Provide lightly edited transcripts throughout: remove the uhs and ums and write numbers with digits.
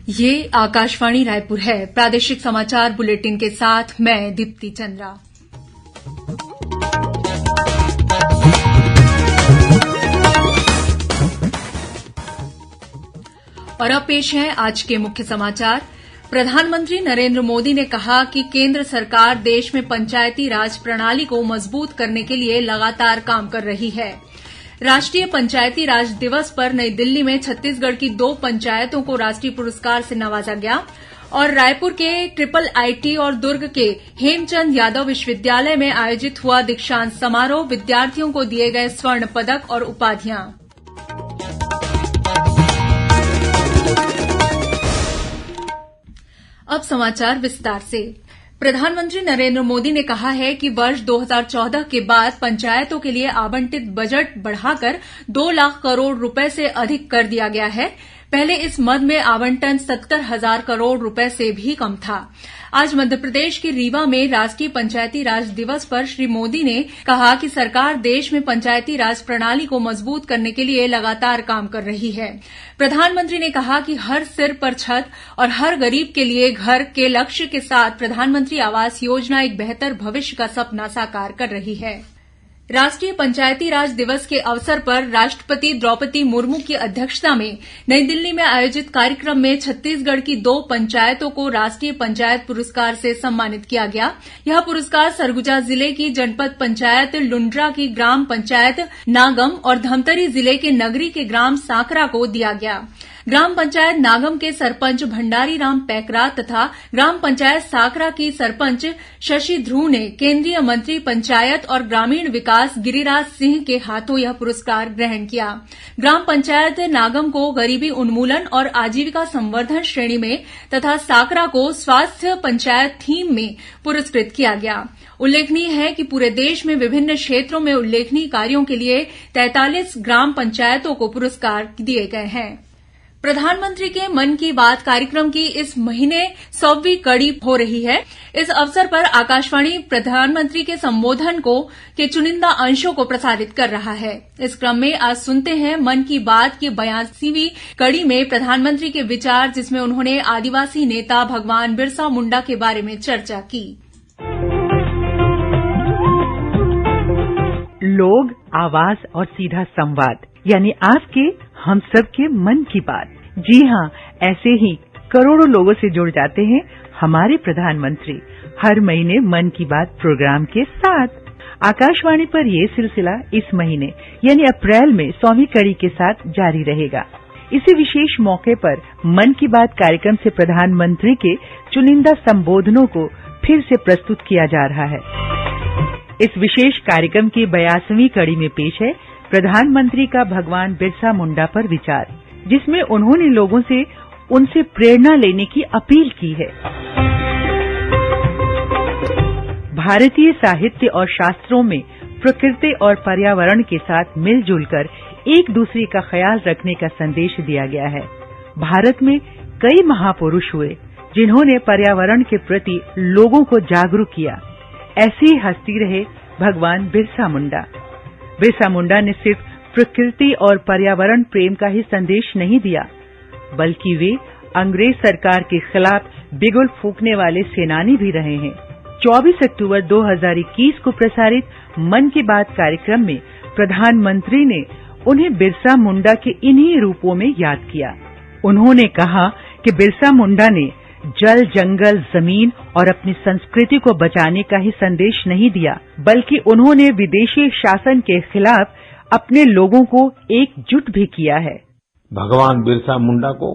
ये आकाशवाणी रायपुर है। प्रादेशिक समाचार बुलेटिन के साथ मैं दीप्ति चंद्रा। और अब पेश है आज के मुख्य समाचार। प्रधानमंत्री नरेंद्र मोदी ने कहा कि केंद्र सरकार देश में पंचायती राज प्रणाली को मजबूत करने के लिए लगातार काम कर रही है। राष्ट्रीय पंचायती राज दिवस पर नई दिल्ली में छत्तीसगढ़ की 2 पंचायतों को राष्ट्रीय पुरस्कार से नवाजा गया और रायपुर के IIIT और दुर्ग के हेमचंद यादव विश्वविद्यालय में आयोजित हुआ दीक्षांत समारोह। विद्यार्थियों को दिए गए स्वर्ण पदक और उपाधियां। अब समाचार विस्तार से। प्रधानमंत्री नरेंद्र मोदी ने कहा है कि वर्ष 2014 के बाद पंचायतों के लिए आवंटित बजट बढ़ाकर 2 लाख करोड़ रुपए से अधिक कर दिया गया है। पहले इस मद में आवंटन 70,000 करोड़ रुपए से भी कम था। आज मध्यप्रदेश के रीवा में राष्ट्रीय पंचायती राज दिवस पर श्री मोदी ने कहा कि सरकार देश में पंचायती राज प्रणाली को मजबूत करने के लिए लगातार काम कर रही है। प्रधानमंत्री ने कहा कि हर सिर पर छत और हर गरीब के लिए घर के लक्ष्य के साथ प्रधानमंत्री आवास योजना एक बेहतर भविष्य का सपना साकार कर रही है। राष्ट्रीय पंचायती राज दिवस के अवसर पर राष्ट्रपति द्रौपदी मुर्मू की अध्यक्षता में नई दिल्ली में आयोजित कार्यक्रम में छत्तीसगढ़ की 2 पंचायतों को राष्ट्रीय पंचायत पुरस्कार से सम्मानित किया गया। यह पुरस्कार सरगुजा जिले की जनपद पंचायत लुंड्रा की ग्राम पंचायत नागम और धमतरी जिले के नगरी के ग्राम सांकरा को दिया गया। ग्राम पंचायत नागम के सरपंच भंडारी राम पैकरा तथा ग्राम पंचायत सांकरा की सरपंच शशि ध्रुव ने केंद्रीय मंत्री पंचायत और ग्रामीण विकास गिरिराज सिंह के हाथों यह पुरस्कार ग्रहण किया। ग्राम पंचायत नागम को गरीबी उन्मूलन और आजीविका संवर्धन श्रेणी में तथा सांकरा को स्वास्थ्य पंचायत थीम में पुरस्कृत किया गया। उल्लेखनीय है कि पूरे देश में विभिन्न क्षेत्रों में उल्लेखनीय कार्यों के लिए 43 ग्राम पंचायतों को पुरस्कार दिए गए हैं। प्रधानमंत्री के मन की बात कार्यक्रम की इस महीने 100वीं कड़ी हो रही है। इस अवसर पर आकाशवाणी प्रधानमंत्री के संबोधन के चुनिंदा अंशों को प्रसारित कर रहा है। इस क्रम में आज सुनते हैं मन की बात की 82वीं कड़ी में प्रधानमंत्री के विचार, जिसमें उन्होंने आदिवासी नेता भगवान बिरसा मुंडा के बारे में चर्चा की। लोग, आवाज और सीधा संवाद, यानी आपके हम सबके मन की बात। जी हाँ, ऐसे ही करोड़ों लोगों से जुड़ जाते हैं हमारे प्रधानमंत्री हर महीने मन की बात प्रोग्राम के साथ। आकाशवाणी पर ये सिलसिला इस महीने यानी अप्रैल में 100वीं कड़ी के साथ जारी रहेगा। इसी विशेष मौके पर मन की बात कार्यक्रम से प्रधानमंत्री के चुनिंदा संबोधनों को फिर से प्रस्तुत किया जा रहा है। इस विशेष कार्यक्रम की 82वीं कड़ी में पेश है प्रधानमंत्री का भगवान बिरसा मुंडा पर विचार, जिसमें उन्होंने लोगों से उनसे प्रेरणा लेने की अपील की है। भारतीय साहित्य और शास्त्रों में प्रकृति और पर्यावरण के साथ मिलजुल कर एक दूसरे का ख्याल रखने का संदेश दिया गया है। भारत में कई महापुरुष हुए जिन्होंने पर्यावरण के प्रति लोगों को जागरूक किया। ऐसी ही हस्ती रहे भगवान बिरसा मुंडा। बिरसा मुंडा ने सिर्फ प्रकृति और पर्यावरण प्रेम का ही संदेश नहीं दिया, बल्कि वे अंग्रेज सरकार के खिलाफ बिगुल फूंकने वाले सेनानी भी रहे हैं। 24 अक्टूबर 2021 को प्रसारित मन की बात कार्यक्रम में प्रधानमंत्री ने उन्हें बिरसा मुंडा के इन्हीं रूपों में याद किया। उन्होंने कहा कि बिरसा मुंडा ने जल, जंगल, जमीन और अपनी संस्कृति को बचाने का ही संदेश नहीं दिया, बल्कि उन्होंने विदेशी शासन के खिलाफ अपने लोगों को एकजुट भी किया है। भगवान बिरसा मुंडा को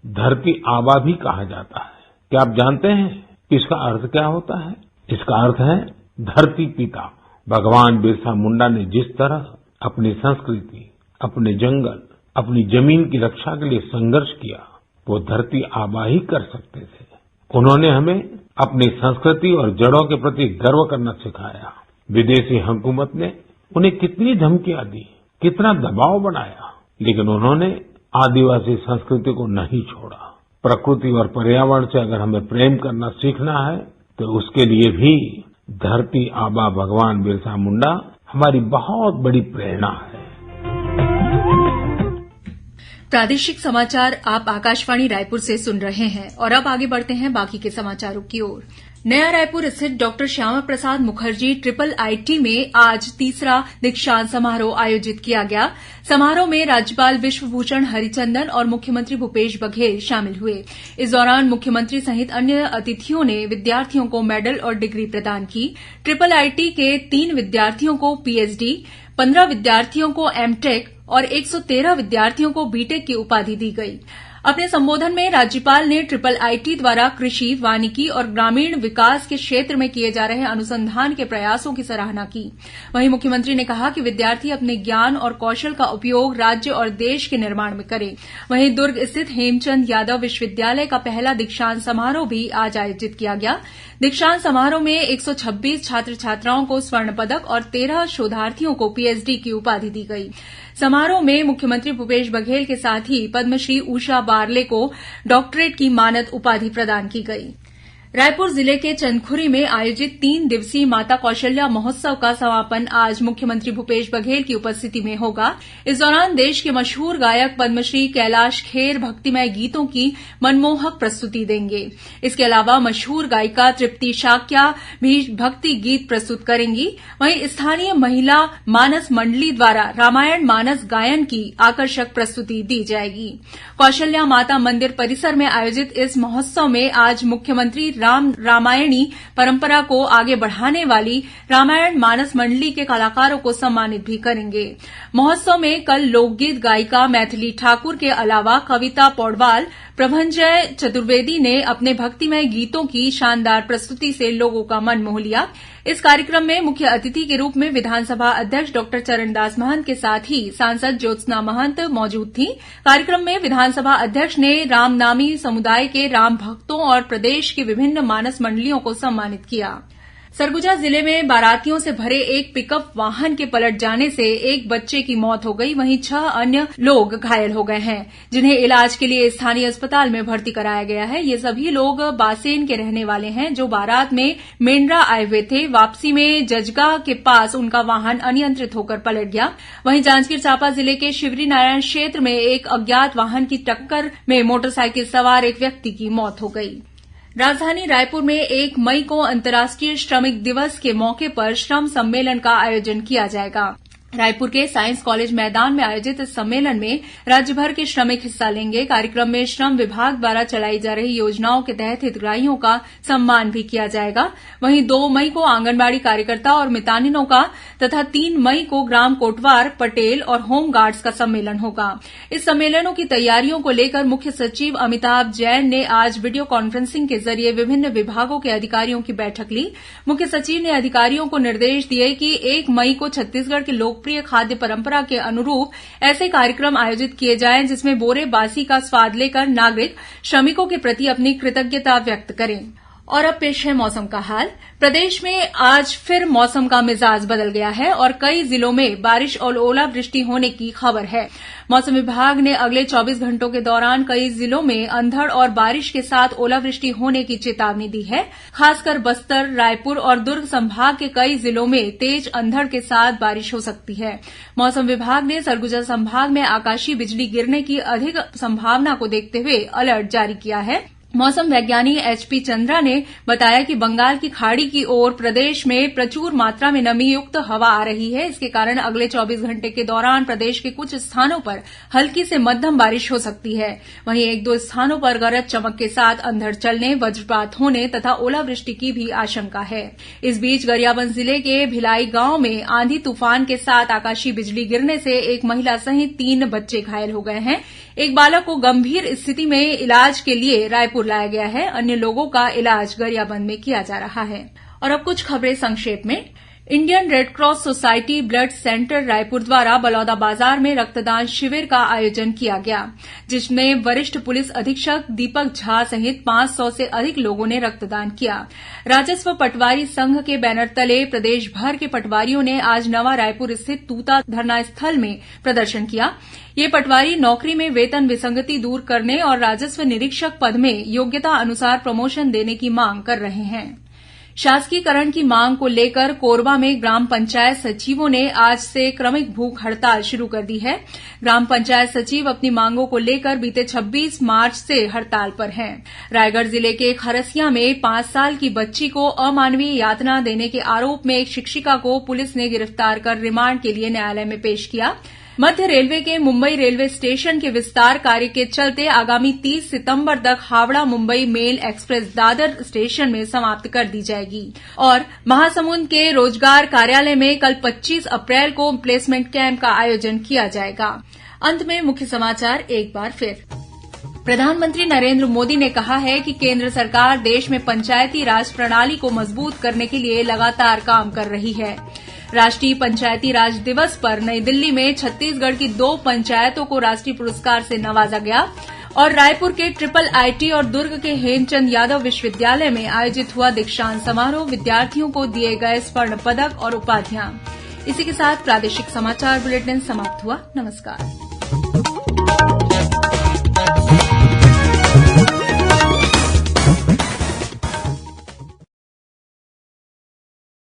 धरती आबा भी कहा जाता है। क्या आप जानते हैं इसका अर्थ क्या होता है? इसका अर्थ है धरती पिता। भगवान बिरसा मुंडा ने जिस तरह अपनी संस्कृति, अपने जंगल, अपनी जमीन की रक्षा के लिए संघर्ष किया, वो धरती आबा ही कर सकते थे। उन्होंने हमें अपनी संस्कृति और जड़ों के प्रति गर्व करना सिखाया। विदेशी हुकूमत ने उन्हें कितनी धमकियां दी, कितना दबाव बनाया, लेकिन उन्होंने आदिवासी संस्कृति को नहीं छोड़ा। प्रकृति और पर्यावरण से अगर हमें प्रेम करना सीखना है तो उसके लिए भी धरती आबा भगवान बिरसा मुंडा हमारी बहुत बड़ी प्रेरणा है। प्रादेशिक समाचार आप आकाशवाणी रायपुर से सुन रहे हैं और अब आगे बढ़ते हैं बाकी के समाचारों की ओर। नया रायपुर स्थित डॉक्टर श्यामा प्रसाद मुखर्जी IIIT में आज तीसरा दीक्षांत समारोह आयोजित किया गया। समारोह में राज्यपाल विश्वभूषण हरिचंदन और मुख्यमंत्री भूपेश बघेल शामिल हुए। इस दौरान मुख्यमंत्री सहित अन्य अतिथियों ने विद्यार्थियों को मेडल और डिग्री प्रदान की। IIIT के 3 विद्यार्थियों को PhD, 15 विद्यार्थियों को MTech और 113 विद्यार्थियों को BTech की उपाधि दी गई। अपने संबोधन में राज्यपाल ने IIIT द्वारा कृषि, वानिकी और ग्रामीण विकास के क्षेत्र में किए जा रहे अनुसंधान के प्रयासों की सराहना की। वहीं मुख्यमंत्री ने कहा कि विद्यार्थी अपने ज्ञान और कौशल का उपयोग राज्य और देश के निर्माण में करें। वहीं दुर्ग स्थित हेमचंद यादव विश्वविद्यालय का पहला दीक्षांत समारोह भी आज आयोजित किया गया। दीक्षांत समारोह में 126 छात्र छात्राओं को स्वर्ण पदक और 13 शोधार्थियों को PhD की उपाधि दी गई। समारोह में मुख्यमंत्री भूपेश बघेल के साथ ही पद्मश्री उषा बारले को डॉक्टरेट की मानद उपाधि प्रदान की गई। रायपुर जिले के चंदखुरी में आयोजित 3 दिवसीय माता कौशल्या महोत्सव का समापन आज मुख्यमंत्री भूपेश बघेल की उपस्थिति में होगा। इस दौरान देश के मशहूर गायक पद्मश्री कैलाश खेर भक्तिमय गीतों की मनमोहक प्रस्तुति देंगे। इसके अलावा मशहूर गायिका तृप्ति शाक्या भी भक्ति गीत प्रस्तुत करेंगी। वहीं स्थानीय महिला मानस मंडली द्वारा रामायण मानस गायन की आकर्षक प्रस्तुति दी जाएगी। कौशल्या माता मंदिर परिसर में आयोजित इस महोत्सव में आज मुख्यमंत्री रामायणी परंपरा को आगे बढ़ाने वाली रामायण मानस मंडली के कलाकारों को सम्मानित भी करेंगे। महोत्सव में कल लोकगीत गायिका मैथिली ठाकुर के अलावा कविता पौडवाल, प्रभंजय चतुर्वेदी ने अपने भक्तिमय गीतों की शानदार प्रस्तुति से लोगों का मन मोह लिया। इस कार्यक्रम में मुख्य अतिथि के रूप में विधानसभा अध्यक्ष डॉक्टर चरणदास महंत के साथ ही सांसद ज्योत्सना महंत मौजूद थीं। कार्यक्रम में विधानसभा अध्यक्ष ने रामनामी समुदाय के राम भक्तों और प्रदेश की विभिन्न मानस मंडलियों को सम्मानित किया। सरगुजा जिले में बारातियों से भरे एक पिकअप वाहन के पलट जाने से एक बच्चे की मौत हो गई, वहीं 6 अन्य लोग घायल हो गए हैं, जिन्हें इलाज के लिए स्थानीय अस्पताल में भर्ती कराया गया है। ये सभी लोग बासेन के रहने वाले हैं, जो बारात में मेंढरा आए हुए थे। वापसी में जजगा के पास उनका वाहन अनियंत्रित होकर पलट गया। वहीं जांजगीर चांपा जिले के शिवरी नारायण क्षेत्र में एक अज्ञात वाहन की टक्कर में मोटरसाइकिल सवार एक व्यक्ति की मौत हो गई। राजधानी रायपुर में 1 मई को अंतर्राष्ट्रीय श्रमिक दिवस के मौके पर श्रम सम्मेलन का आयोजन किया जाएगा। रायपुर के साइंस कॉलेज मैदान में आयोजित इस सम्मेलन में राज्य भर के श्रमिक हिस्सा लेंगे। कार्यक्रम में श्रम विभाग द्वारा चलाई जा रही योजनाओं के तहत हितग्राहियों का सम्मान भी किया जाएगा। वहीं 2 मई को आंगनबाड़ी कार्यकर्ता और मितानिनों का तथा 3 मई को ग्राम कोटवार, पटेल और होमगार्ड्स का सम्मेलन होगा। इस सम्मेलनों की तैयारियों को लेकर मुख्य सचिव अमिताभ जैन ने आज वीडियो कॉन्फ्रेंसिंग के जरिए विभिन्न विभागों के अधिकारियों की बैठक ली। मुख्य सचिव ने अधिकारियों को निर्देश दिए कि 1 मई को छत्तीसगढ़ के लोकप्रिय खाद्य परंपरा के अनुरूप ऐसे कार्यक्रम आयोजित किए जाएं जिसमें बोरे बासी का स्वाद लेकर नागरिक श्रमिकों के प्रति अपनी कृतज्ञता व्यक्त करें। और अब पेश है मौसम का हाल। प्रदेश में आज फिर मौसम का मिजाज बदल गया है और कई जिलों में बारिश और ओलावृष्टि होने की खबर है। मौसम विभाग ने अगले 24 घंटों के दौरान कई जिलों में अंधड़ और बारिश के साथ ओलावृष्टि होने की चेतावनी दी है। खासकर बस्तर, रायपुर और दुर्ग संभाग के कई जिलों में तेज अंधड़ के साथ बारिश हो सकती है। मौसम विभाग ने सरगुजा संभाग में आकाशीय बिजली गिरने की अधिक संभावना को देखते हुए अलर्ट जारी किया है। मौसम वैज्ञानिक HP चंद्रा ने बताया कि बंगाल की खाड़ी की ओर प्रदेश में प्रचुर मात्रा में नमी युक्त हवा आ रही है। इसके कारण अगले 24 घंटे के दौरान प्रदेश के कुछ स्थानों पर हल्की से मध्यम बारिश हो सकती है। वहीं 1-2 स्थानों पर गरज चमक के साथ अंधड़ चलने, वज्रपात होने तथा ओलावृष्टि की भी आशंका है। इस बीच गरियाबंद जिले के भिलाई गांव में आंधी तूफान के साथ आकाशीय बिजली गिरने से एक महिला सहित 3 बच्चे घायल हो गए हैं। एक बालक को गंभीर स्थिति में इलाज के लिए रायपुर लाया गया है। अन्य लोगों का इलाज गरियाबंद में किया जा रहा है। और अब कुछ खबरें संक्षेप में। Indian red cross society blood centre Raipur द्वारा बलौदाबाजार में रक्तदान शिविर का आयोजन किया गया, जिसमें वरिष्ठ पुलिस अधीक्षक दीपक झा सहित 500 से अधिक लोगों ने रक्तदान किया। राजस्व पटवारी संघ के बैनर तले प्रदेश भर के पटवारियों ने आज नवा रायपुर स्थित तूता धरना स्थल में प्रदर्शन किया। ये पटवारी नौकरी में वेतन विसंगति दूर करने और राजस्व निरीक्षक पद में योग्यता अनुसार प्रमोशन देने की मांग कर रहे हैं। शासकीकरण की मांग को लेकर कोरबा में ग्राम पंचायत सचिवों ने आज से क्रमिक भूख हड़ताल शुरू कर दी है। ग्राम पंचायत सचिव अपनी मांगों को लेकर बीते 26 मार्च से हड़ताल पर हैं। रायगढ़ जिले के खरसिया में 5 साल की बच्ची को अमानवीय यातना देने के आरोप में एक शिक्षिका को पुलिस ने गिरफ्तार कर रिमांड के लिए न्यायालय में पेश किया। मध्य रेलवे के मुंबई रेलवे स्टेशन के विस्तार कार्य के चलते आगामी 30 सितंबर तक Howrah Mumbai mail express Dadar station में समाप्त कर दी जाएगी और महासमुंद के रोजगार कार्यालय में कल 25 अप्रैल को प्लेसमेंट कैंप का आयोजन किया जाएगा। अंत में मुख्य समाचार एक बार फिर। प्रधानमंत्री नरेंद्र मोदी ने कहा है कि केंद्र सरकार देश में पंचायती राज प्रणाली को मजबूत करने के लिए लगातार काम कर रही है। राष्ट्रीय पंचायती राज दिवस पर नई दिल्ली में छत्तीसगढ़ की 2 पंचायतों को राष्ट्रीय पुरस्कार से नवाजा गया और रायपुर के ट्रिपल आईटी और दुर्ग के हेमचंद यादव विश्वविद्यालय में आयोजित हुआ दीक्षांत समारोह। विद्यार्थियों को दिए गए स्वर्ण पदक और उपाधियां। इसी के साथ प्रादेशिक समाचार बुलेटिन समाप्त हुआ। नमस्कार।